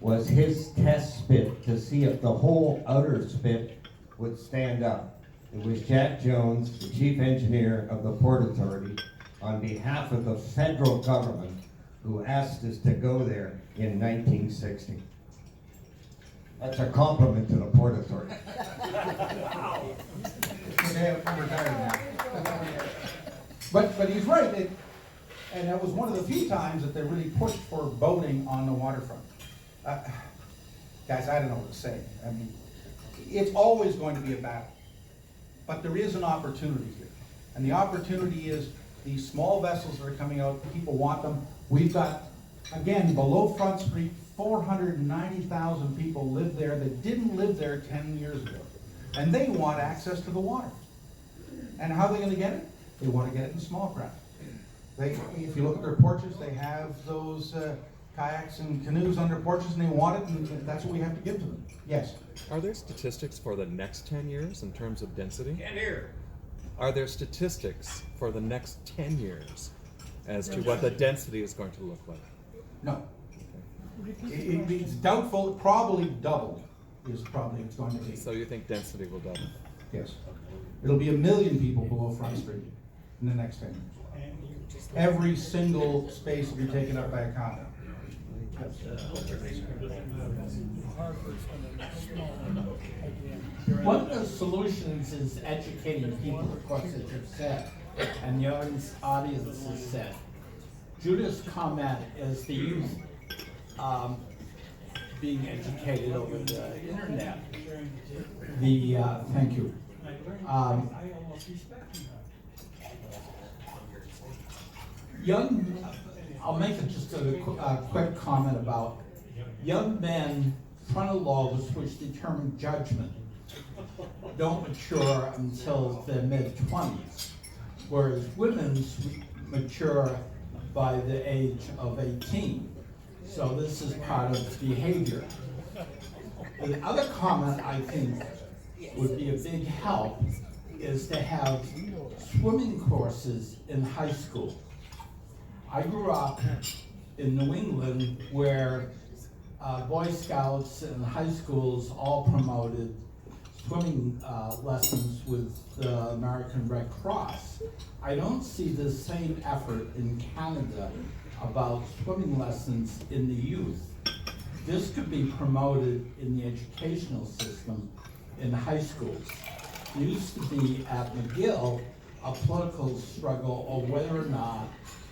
was his test spit to see if the whole outer spit would stand up. It was Jack Jones, the chief engineer of the Port Authority, on behalf of the federal government, who asked us to go there in 1960. That's a compliment to the Port Authority. Okay, I'm retired now. But he's right, and that was one of the few times that they really pushed for boating on the waterfront. Guys, I don't know what to say. I mean, it's always going to be a battle, but there is an opportunity here. And the opportunity is these small vessels that are coming out, people want them. We've got, again, below Front Street, 490,000 people live there that didn't live there 10 years ago. And they want access to the water. And how are they gonna get it? They want to get it in small craft. If you look at their porches, they have those kayaks and canoes on their porches, and they want it, and that's what we have to give to them. Yes? Are there statistics for the next 10 years in terms of density? Can't hear. Are there statistics for the next 10 years as to what the density is going to look like? No. It's doubtful, probably double is probably it's going to be. So you think density will double? Yes. It'll be 1 million people below Front Street in the next 10 years. Every single space will be taken up by a condo. One of the solutions is educating people, of course, as you've said, and the audience has said. Judith's comment is the youth being educated over the internet. Thank you. I'll make it just a quick comment about young men frontal lobes, which determine judgment, don't mature until their mid-20s, whereas women's mature by the age of 18. So this is part of behavior. The other comment I think would be a big help is to have swimming courses in high school. I grew up in New England where Boy Scouts and high schools all promoted swimming lessons with the American Red Cross. I don't see the same effort in Canada about swimming lessons in the youth. This could be promoted in the educational system in high schools. It used to be at McGill a political struggle of whether or not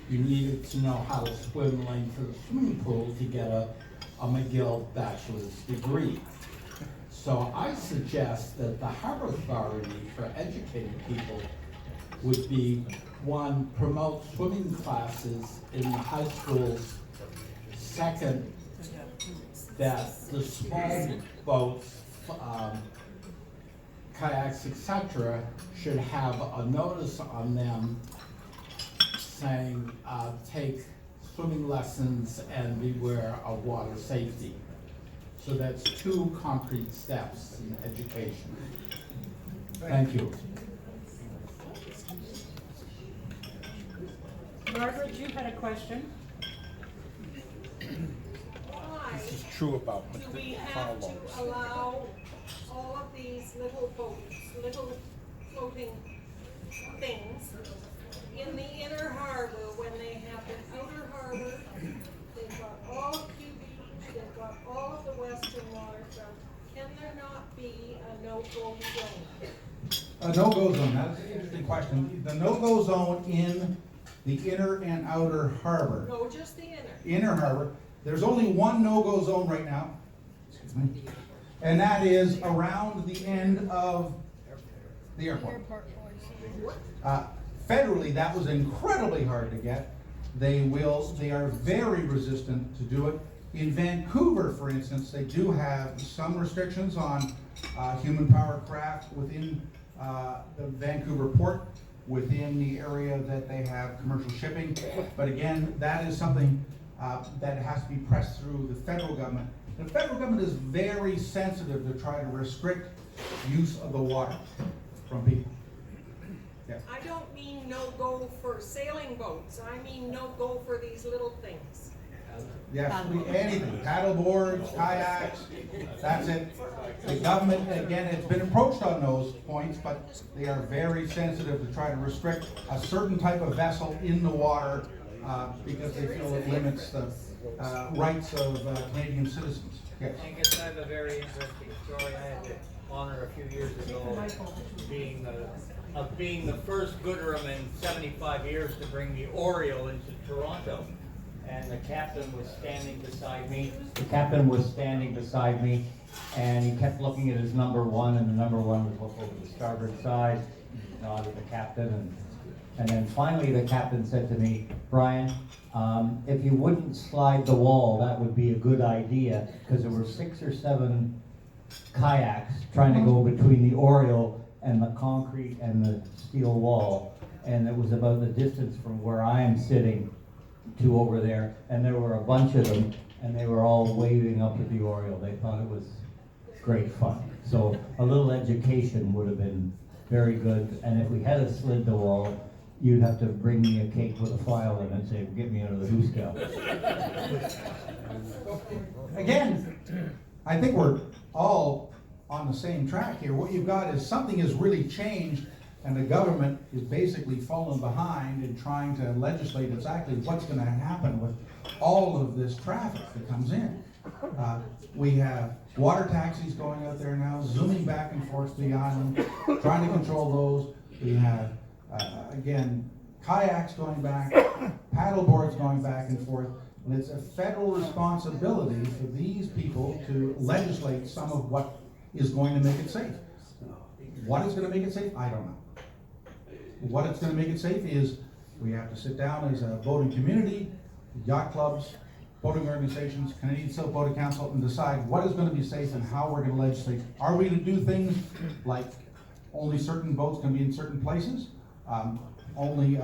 you needed to know how to swim length of the swimming pool to get a McGill bachelor's degree. So I suggest that the Harbor Authority for educating people would be, one, promote swimming classes in the high schools. Second, that the small boats, kayaks, etc., should have a notice on them saying, take swimming lessons and beware of water safety. So that's 2 concrete steps in education. Thank you. Margaret, you had a question? Why This is true about do we have to allow all of these little boats, little floating things in the inner harbor when they have the outer harbor? They've got all of Q Beach, they've got all of the western waterfront. Can there not be a no-go zone? A no-go zone, that's an interesting question. The no-go zone in the inner and outer harbor. No, just the inner. Inner harbor, there's only one no-go zone right now, excuse me, and that is around the end of the airport. Federally, that was incredibly hard to get. They are very resistant to do it. In Vancouver, for instance, they do have some restrictions on human powered craft within the Vancouver port, within the area that they have commercial shipping. But again, that is something that has to be pressed through the federal government. The federal government is very sensitive to try to restrict use of the water from people. Yeah. I don't mean no-go for sailing boats, I mean no-go for these little things. Yes, anything, paddle boards, kayaks, that's it. The government, again, it's been approached on those points, but they are very sensitive to try to restrict a certain type of vessel in the water because they feel it limits the rights of Canadian citizens. Yes. Angus, I have a very interesting story. I had the honor a few years ago of being the first gooderum in 75 years to bring the Oriole into Toronto. And the captain was standing beside me. And he kept looking at his number 1, and the number 1 was look over the starboard side. He nodded at the captain, and then finally the captain said to me, Brian, if you wouldn't slide the wall, that would be a good idea, because there were 6 or 7 kayaks trying to go between the Oriole and the concrete and the steel wall, and it was about the distance from where I am sitting to over there, and there were a bunch of them, and they were all waving up at the Oriole. They thought it was great fun. So a little education would have been very good, and if we had a slid the wall, you'd have to bring me a cake with a file in it and say, get me out of the Hoo Scout. Again, I think we're all on the same track here. What you've got is something has really changed, and the government is basically falling behind in trying to legislate exactly what's going to happen with all of this traffic that comes in. We have water taxis going out there now, zooming back and forth to the island, trying to control those. We have, again, kayaks going back, paddle boards going back and forth. And it's a federal responsibility for these people to legislate some of what is going to make it safe. What is going to make it safe? I don't know. What it's going to make it safe is we have to sit down as a boating community, yacht clubs, boating organizations, Canadian Sailboating Council, and decide what is going to be safe and how we're going to legislate. Are we to do things like only certain boats can be in certain places? Only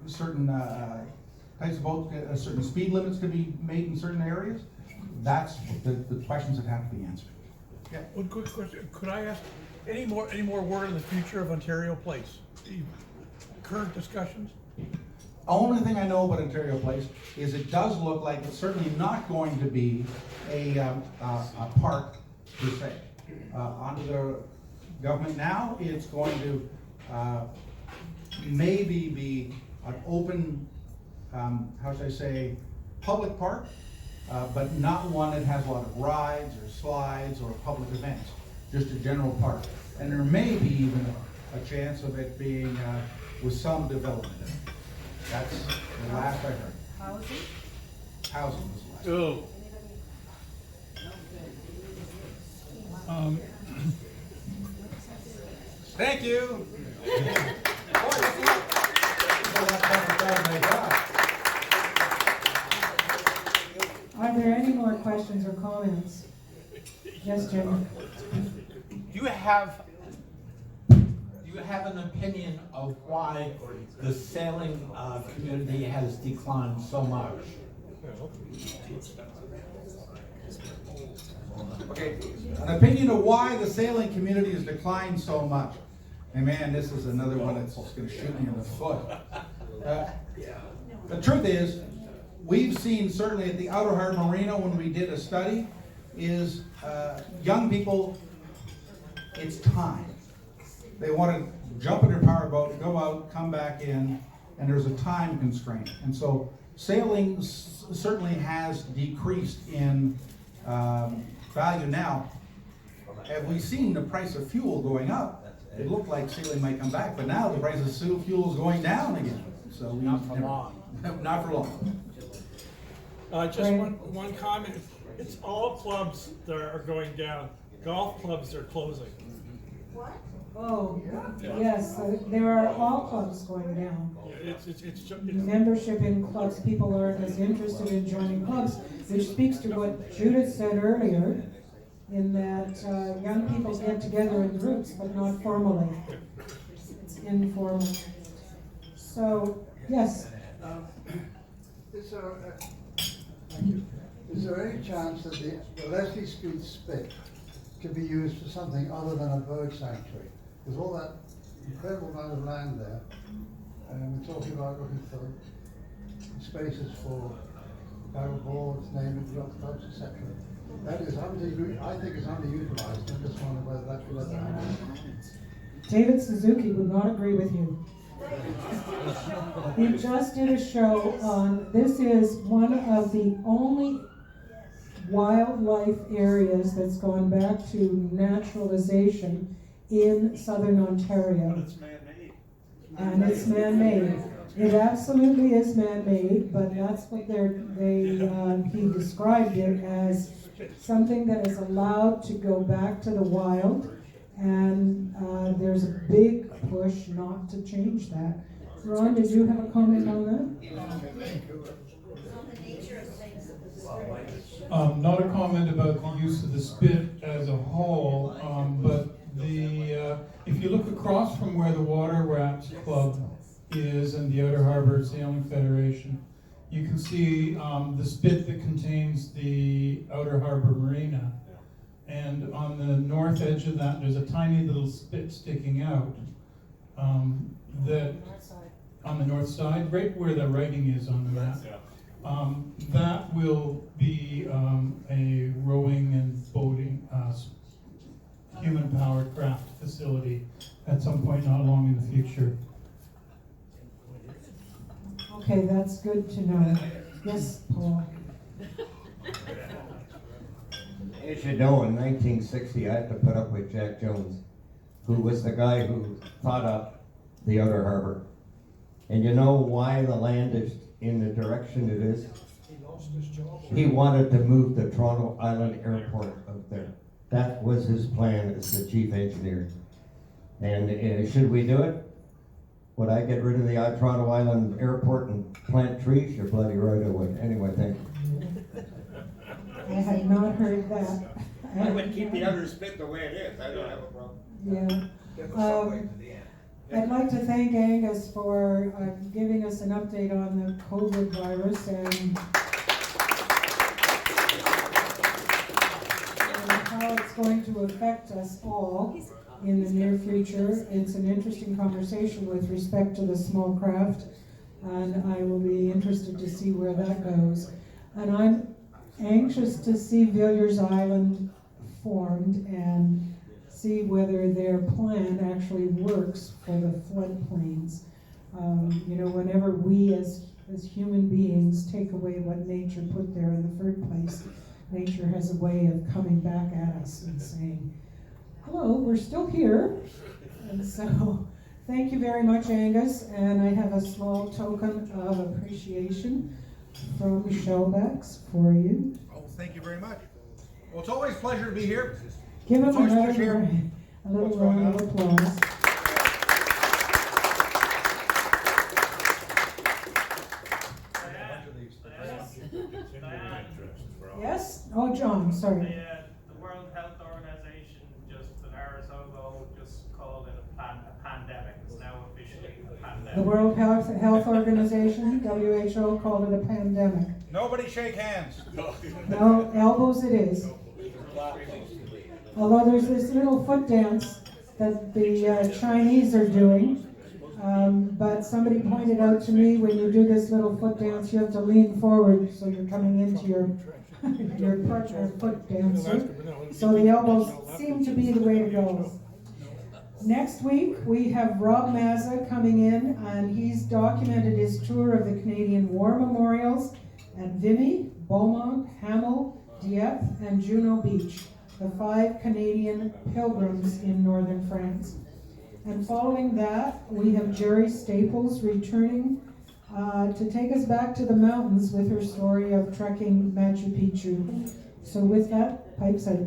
certain types of boats, certain speed limits can be made in certain areas? That's the questions that have to be answered. Yeah, one quick question. Could I ask any more word on the future of Ontario Place? Current discussions? Only thing I know about Ontario Place is it does look like it's certainly not going to be a park per se. Under the government now, it's going to maybe be an open, how should I say, public park, but not one that has a lot of rides or slides or public events, just a general park. And there may be even a chance of it being with some development in it. That's the last I heard. Housing? Housing was the last. Oh. Thank you. Are there any more questions or comments? Yes, Jim? Do you have an opinion of why the sailing community has declined so much? Okay, an opinion of why the sailing community has declined so much. And man, this is another one that's just gonna shoot me in the foot. The truth is, we've seen certainly at the Outer Harbour Marina when we did a study, is young people, it's time. They want to jump in their powerboat, go out, come back in, and there's a time constraint. And so sailing certainly has decreased in value now. Have we seen the price of fuel going up? It looked like sailing might come back, but now the price of fuel is going down again. So Not for long. Not for long. Just one comment. It's all clubs that are going down. Golf clubs are closing. What? Oh, yes, there are all clubs going down. It's Membership in clubs, people aren't as interested in joining clubs, which speaks to what Judith said earlier, in that young people get together in groups, but not formally. It's informal. So, yes? Is there any chance that the Leslie Street spit could be used for something other than a bird sanctuary? There's all that incredible amount of land there, and we're talking about looking for spaces for paddleboards, name it, yacht clubs, etc. That is I think it's underutilized. I just wonder whether that could ever happen. David Suzuki would not agree with you. He just did a show on, this is one of the only wildlife areas that's gone back to naturalization in southern Ontario. But it's man-made. And it's man-made. It absolutely is man-made, but that's what he described it as something that is allowed to go back to the wild, and there's a big push not to change that. Ron, did you have a comment on that? Not a comment about the use of the spit as a whole, but if you look across from where the Water Rats Club is and the Outer Harbour Sailing Federation, you can see the spit that contains the Outer Harbour Marina. And on the north edge of that, there's a tiny little spit sticking out that on the north side, right where the writing is on the map. That will be a rowing and boating, human-powered craft facility at some point not long in the future. Okay, that's good to know. Yes, Paul? As you know, in 1960, I had to put up with Jack Jones, who was the guy who thought up the Outer Harbour. And you know why the land is in the direction it is? He wanted to move the Toronto Island Airport up there. That was his plan as the chief engineer. And should we do it? Would I get rid of the Toronto Island Airport and plant trees? You're bloody right I would. Anyway, thank you. I had not heard that. I would keep the other spit the way it is. I don't have a problem. Yeah. I'd like to thank Angus for giving us an update on the COVID virus and how it's going to affect us all in the near future. It's an interesting conversation with respect to the small craft, and I will be interested to see where that goes. And I'm anxious to see Villiers Island formed and see whether their plan actually works for the floodplains. You know, whenever we as human beings take away what nature put there in the first place, nature has a way of coming back at us and saying, hello, we're still here. And so, thank you very much, Angus. And I have a small token of appreciation from Shellbacks for you. Oh, thank you very much. Well, it's always a pleasure to be here. Give him It's nice to another, hear a little what's going round of applause. Yes? Oh, John, sorry. The World Health Organization just an hour or so ago just called it a pandemic. It's now officially a pandemic. The World Health Organization, WHO, called it a pandemic. Nobody shake hands. No, elbows it is. Although there's this little foot dance that the Chinese are doing, but somebody pointed out to me when you do this little foot dance, you have to lean forward so you're coming into your partner foot dancer. So the elbows seem to be the way to go. Next week, we have Rob Mazza coming in, and he's documented his tour of the Canadian War Memorials at Vimy, Beaumont, Hamel, Dieppe, and Juno Beach, the 5 Canadian pilgrims in northern France. And following that, we have Jerry Staples returning to take us back to the mountains with her story of trekking Machu Picchu. So with that, pipes out.